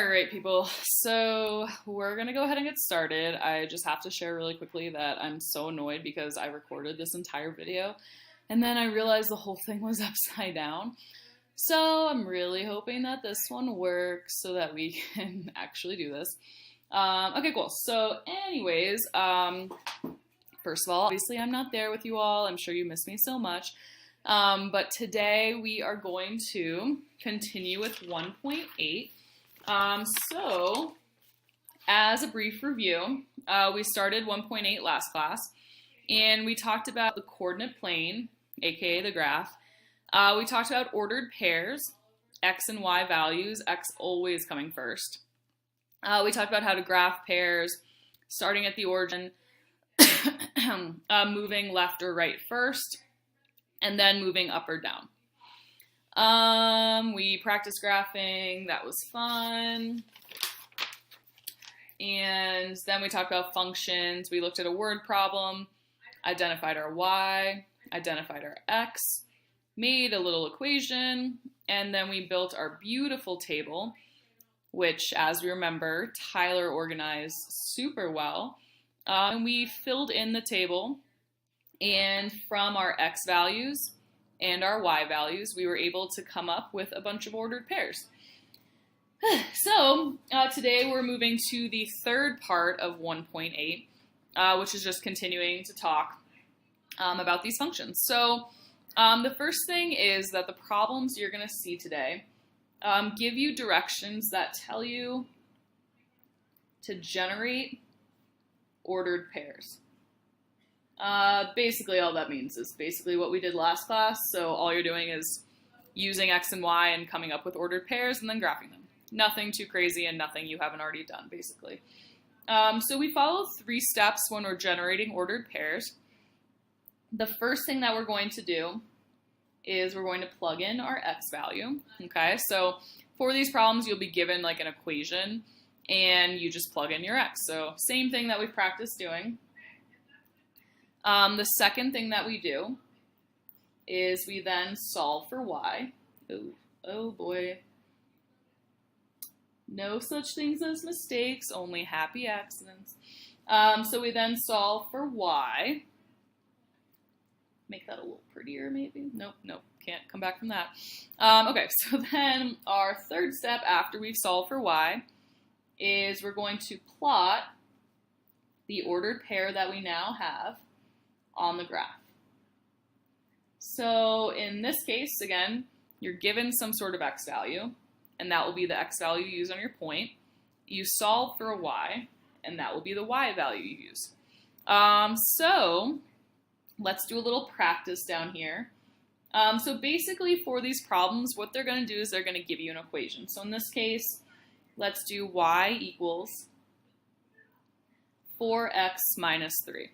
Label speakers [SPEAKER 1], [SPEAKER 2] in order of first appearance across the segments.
[SPEAKER 1] Alright, people, so we're gonna go ahead and get started. I just have to share really quickly that I'm so annoyed because I recorded this entire video and then I realized the whole thing was upside down. So I'm really hoping that this one works so that we can actually do this. Okay, cool. So anyways, first of all, obviously I'm not there with you all. I'm sure you miss me so much. But today we are going to continue with 1.8. So, as a brief review, we started 1.8 last class, and we talked about the coordinate plane, aka the graph. We talked about ordered pairs, x and y values, x always coming first. We talked about how to graph pairs, starting at the origin, moving left or right first, and then moving up or down. We practiced graphing, that was fun. And then we talked about functions. We looked at a word problem, identified our y, identified our x, made a little equation, and then we built our beautiful table, which, as we remember, Tyler organized super well. And we filled in the table, and from our x values and our y values, we were able to come up with a bunch of ordered pairs. So today we're moving to the third part of 1.8, which is just continuing to talk about these functions. So the first thing is that the problems you're going to see today give you directions that tell you to generate ordered pairs. Basically all that means is basically what we did last class. So all you're doing is using x and y and coming up with ordered pairs and then graphing them. Nothing too crazy and nothing you haven't already done, basically. So we follow 3 steps when we're generating ordered pairs. The first thing that we're going to do is we're going to plug in our x value. Okay, so for these problems you'll be given like an equation and you just plug in your x. So same thing that we've practiced doing. The second thing that we do is we then solve for y. Oh boy. No such things as mistakes, only happy accidents. So we then solve for y. Make that a little prettier maybe. Nope, can't come back from that. Okay, so then our third step after we've solved for y is we're going to plot the ordered pair that we now have on the graph. So in this case, again, you're given some sort of x value, and that will be the x value you use on your point. You solve for a y, and that will be the y value you use. So let's do a little practice down here. So basically for these problems, what they're going to do is they're going to give you an equation. So in this case, let's do y equals 4x minus 3.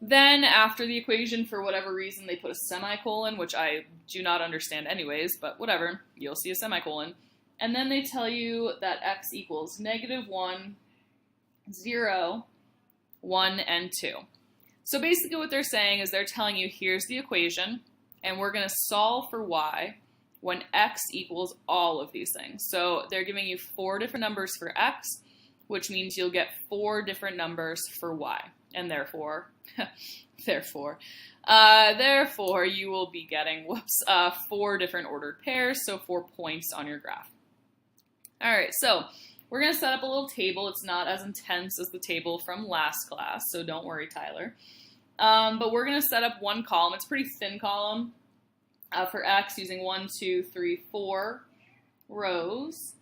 [SPEAKER 1] Then after the equation, for whatever reason, they put a semicolon, which I do not understand anyways, but whatever, you'll see a semicolon. And then they tell you that x equals -1, 0, 1, and 2. So basically what they're saying is they're telling you here's the equation, and we're going to solve for y when x equals all of these things. So they're giving you 4 different numbers for x, which means you'll get 4 different numbers for y. And therefore, therefore you will be getting, 4 different ordered pairs, so 4 points on your graph. All right, so we're going to set up a little table. It's not as intense as the table from last class, so don't worry, Tyler. But we're going to set up one column. It's a pretty thin column for x using 1, 2, 3, 4 rows.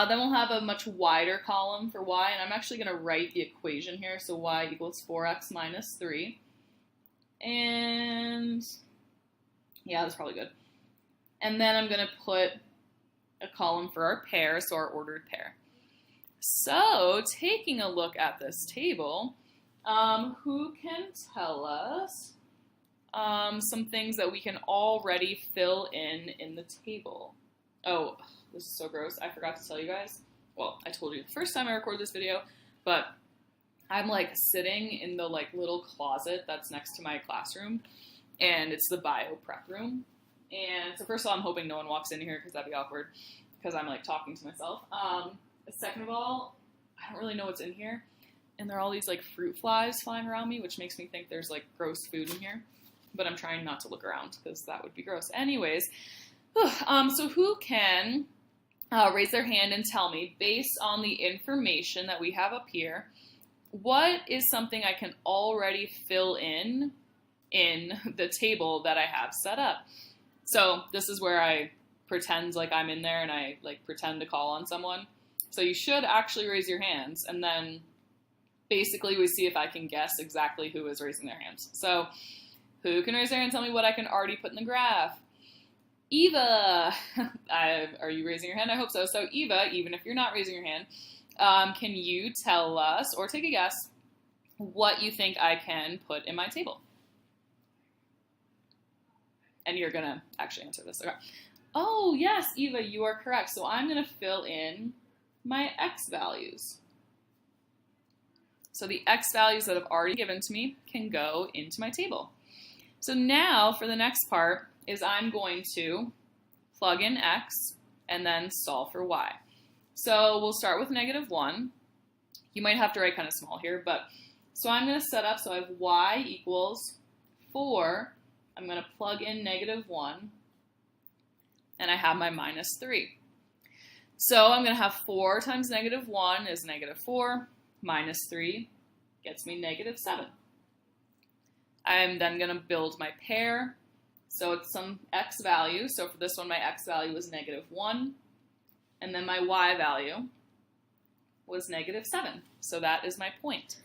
[SPEAKER 1] Then we'll have a much wider column for y, and I'm actually going to write the equation here. So y equals 4x minus 3. And yeah, that's probably good. And then I'm going to put a column for our pair, so our ordered pair. So taking a look at this table, who can tell us some things that we can already fill in the table? Oh, this is so gross. I forgot to tell you guys. Well, I told you the first time I recorded this video, but I'm like sitting in the like little closet that's next to my classroom, and it's the bio prep room. And so first of all, I'm hoping no one walks in here because that'd be awkward. because I'm like talking to myself. Second of all, I don't really know what's in here. And there are all these like fruit flies flying around me, which makes me think there's like gross food in here. But I'm trying not to look around because that would be gross. Anyways, so who can raise their hand and tell me, based on the information that we have up here, what is something I can already fill in the table that I have set up? So this is where I pretend like I'm in there and I like pretend to call on someone. So you should actually raise your hands, and then basically we see if I can guess exactly who is raising their hands. So who can raise their hand and tell me what I can already put in the graph? Eva, are you raising your hand? I hope so. So Eva, even if you're not raising your hand, can you tell us or take a guess what you think I can put in my table? And you're going to actually answer this. Okay. Oh, yes, Eva, you are correct. So I'm going to fill in my x values. So the x values that have already given to me can go into my table. So now for the next part is I'm going to plug in x and then solve for y. So we'll start with -1. You might have to write kind of small here, but so I'm going to set up, so I have y equals 4. I'm going to plug in -1, and I have my -3. So I'm going to have 4 times -1 is -4, -3 gets me -7. I'm then going to build my pair. So it's some x value. So for this one, my x value was -1. And then my y value was -7. So that is my point.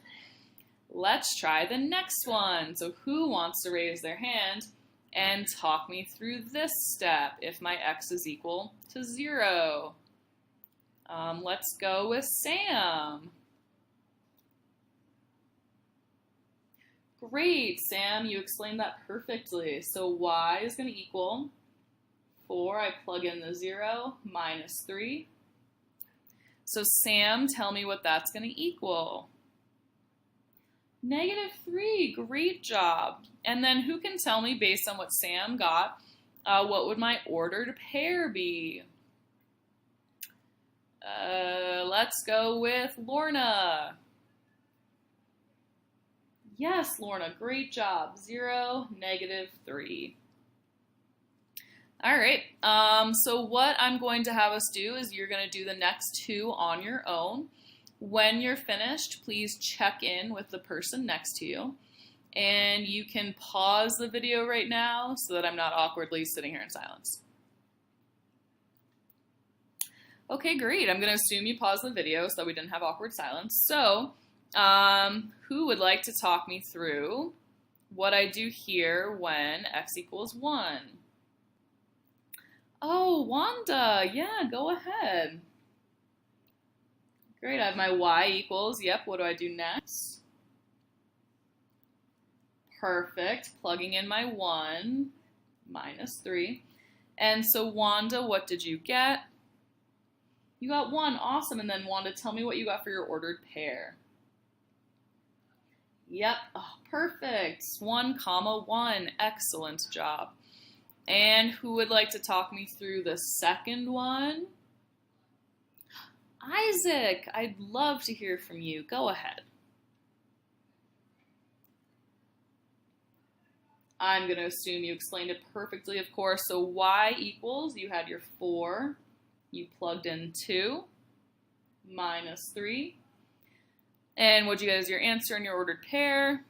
[SPEAKER 1] Let's try the next one. So who wants to raise their hand and talk me through this step if my x is equal to 0? Let's go with Sam. Great, Sam, you explained that perfectly. So y is going to equal 4, I plug in the 0, -3. So Sam, tell me what that's going to equal. -3, great job. And then who can tell me, based on what Sam got, what would my ordered pair be? Let's go with Lorna. Yes, Lorna, great job. 0, -3. All right, so what I'm going to have us do is you're going to do the next 2 on your own. When you're finished, please check in with the person next to you. And you can pause the video right now so that I'm not awkwardly sitting here in silence. Okay, great. I'm going to assume you paused the video so that we didn't have awkward silence. So, who would like to talk me through what I do here when x equals 1? Oh, Wanda, yeah, go ahead. Great, I have my y equals, yep, what do I do next? Perfect, plugging in my 1, -3. And so Wanda, what did you get? You got 1, awesome. And then Wanda, tell me what you got for your ordered pair. Yep, oh, perfect, 1, 1, excellent job. And who would like to talk me through the second one? Isaac, I'd love to hear from you. Go ahead. I'm going to assume you explained it perfectly, of course. So y equals, you had your 4, you plugged in 2, -3. And what'd you get as your answer in your ordered pair?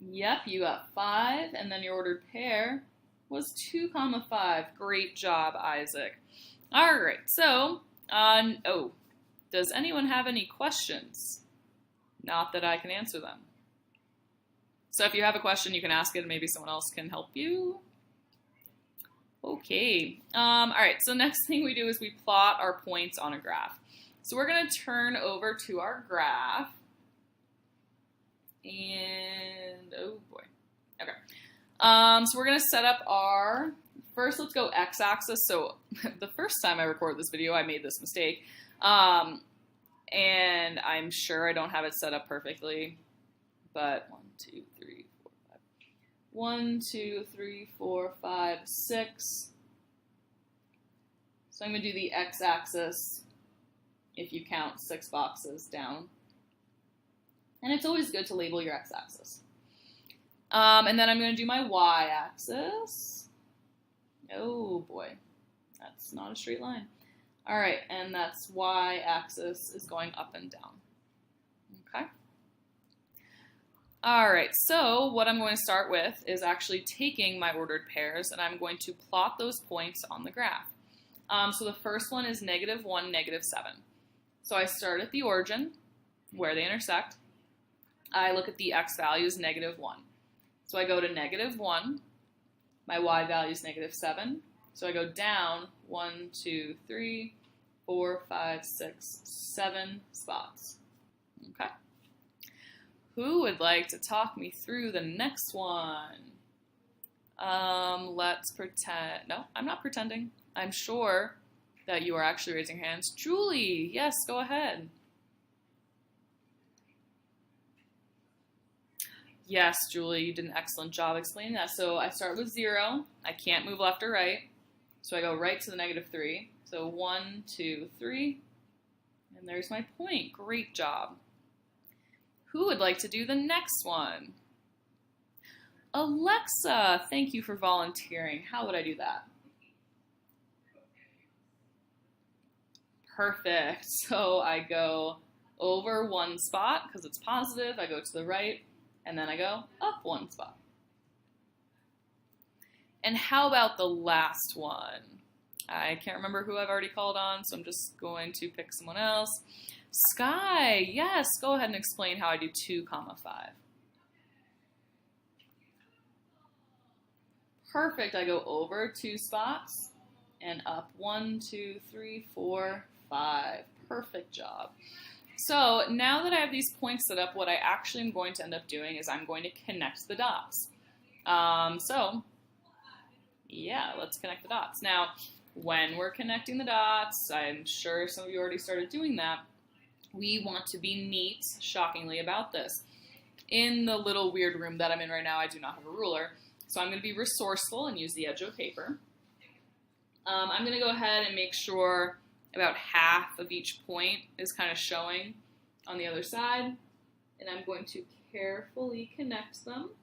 [SPEAKER 1] Yep, you got 5, and then your ordered pair was 2, 5. Great job, Isaac. All right, so, does anyone have any questions? Not that I can answer them. So if you have a question, you can ask it, and maybe someone else can help you. Okay, all right, so next thing we do is we plot our points on a graph. So we're going to turn over to our graph. And, oh boy, okay. So we're going to set up our, first let's go x-axis. So the first time I recorded this video, I made this mistake. And I'm sure I don't have it set up perfectly, but 1, 2, 3, 4, 5. 1, 2, 3, 4, 5, 6. So I'm going to do the x-axis if you count 6 boxes down. And it's always good to label your x-axis. And then I'm going to do my y-axis. Oh boy, that's not a straight line. All right, and that's y-axis is going up and down. Okay. All right, so what I'm going to start with is actually taking my ordered pairs, and I'm going to plot those points on the graph. So the first one is -1, -7. So I start at the origin, where they intersect. I look at the x value is -1. So I go to -1. My y value is -7. So I go down 1, 2, 3, 4, 5, 6, 7 spots. Okay. Who would like to talk me through the next one? Let's pretend. No, I'm not pretending. I'm sure that you are actually raising your hands. Julie, yes, go ahead. Yes, Julie, you did an excellent job explaining that. So I start with 0. I can't move left or right. So I go right to the -3. So 1, 2, 3. And there's my point. Great job. Who would like to do the next one? Alexa, thank you for volunteering. How would I do that? Perfect. So I go over 1 spot because it's positive. I go to the right, and then I go up 1 spot. And how about the last one? I can't remember who I've already called on, so I'm just going to pick someone else. Sky, yes, go ahead and explain how I do 2, 5. Perfect, I go over 2 spots and up 1, 2, 3, 4, 5. Perfect job. So now that I have these points set up, what I actually am going to end up doing is I'm going to connect the dots. Yeah, let's connect the dots. Now, when we're connecting the dots, I'm sure some of you already started doing that, we want to be neat, shockingly, about this. In the little weird room that I'm in right now, I do not have a ruler, so I'm going to be resourceful and use the edge of paper. I'm going to go ahead and make sure about half of each point is kind of showing on the other side, and I'm going to carefully connect them.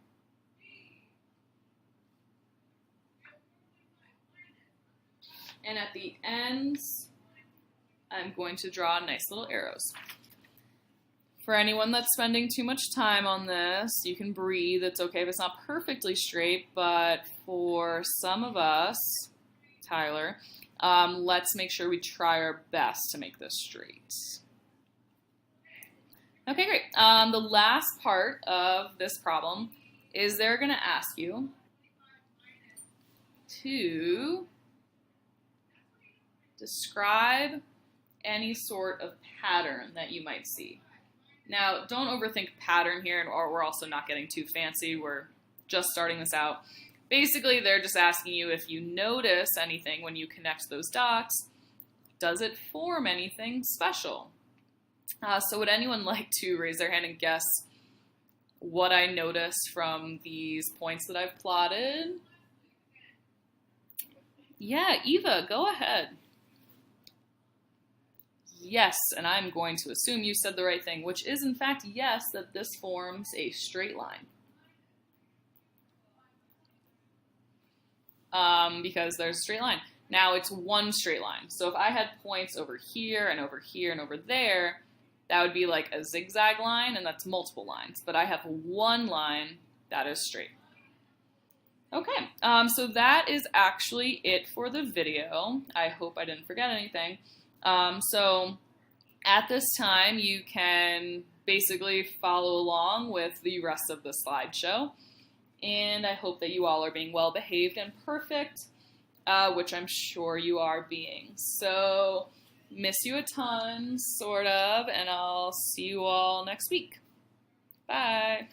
[SPEAKER 1] And at the ends, I'm going to draw nice little arrows. For anyone that's spending too much time on this, you can breathe. It's okay if it's not perfectly straight, but for some of us, Tyler, let's make sure we try our best to make this straight. Okay, great. The last part of this problem is they're going to ask you to describe any sort of pattern that you might see. Now, don't overthink pattern here, or we're also not getting too fancy. We're just starting this out. Basically, they're just asking you if you notice anything when you connect those dots. Does it form anything special? So would anyone like to raise their hand and guess what I noticed from these points that I've plotted? Yeah, Eva, go ahead. Yes, and I'm going to assume you said the right thing, which is in fact yes, that this forms a straight line. Because there's a straight line. Now it's one straight line. So if I had points over here and over here and over there, that would be like a zigzag line, and that's multiple lines. But I have one line that is straight. Okay, so that is actually it for the video. I hope I didn't forget anything. So at this time, you can basically follow along with the rest of the slideshow. And I hope that you all are being well behaved and perfect, which I'm sure you are being. So miss you a ton, sort of, and I'll see you all next week. Bye.